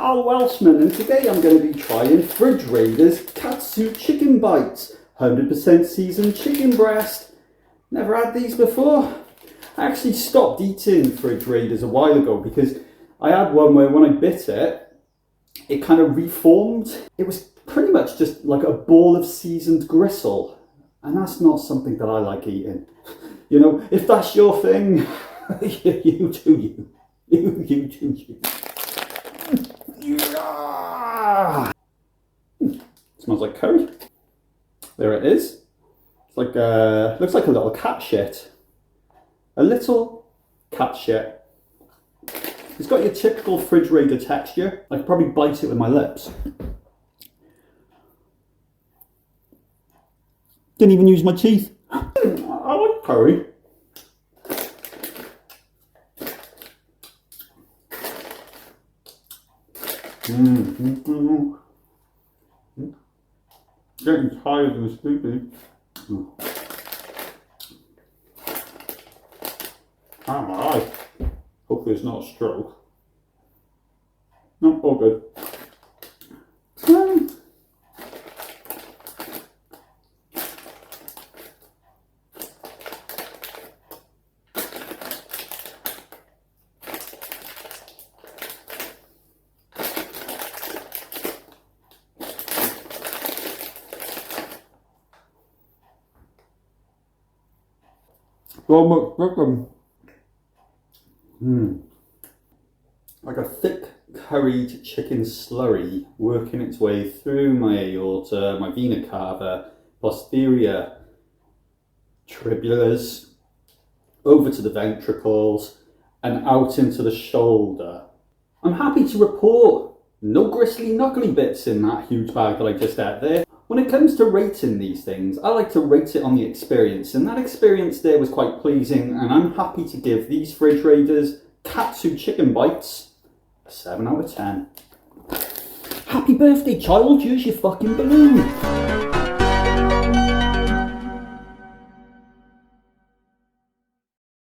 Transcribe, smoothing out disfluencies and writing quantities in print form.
Karl Welshman, and today I'm going to be trying Fridge Raiders Katsu chicken bites. 100% seasoned chicken breast. Never had these before. I actually stopped eating Fridge Raiders a while ago because I had one where when I bit it, it kind of reformed. It was pretty much just like a ball of seasoned gristle, and that's not something that I like eating. You know, if that's your thing, you do you. You do you. Smells like curry. There it is. It's like looks like a little cat shit. A little cat shit. It's got your typical Fridge Raider texture. I could probably bite it with my lips. Didn't even use my teeth. I like curry. Getting tired and sleepy. Ah, my eye. Hopefully it's not a stroke. No, all good. So much chicken. Like a thick curried chicken slurry working its way through my aorta, my vena cava, posterior tribulas, over to the ventricles and out into the shoulder. I'm happy to report no gristly knuckly bits in that huge bag that I just ate there. When it comes to rating these things, I like to rate it on the experience, and that experience there was quite pleasing, and I'm happy to give these Fridge Raiders Katsu chicken bites a 7 out of 10. Happy birthday, child, here's your fucking balloon.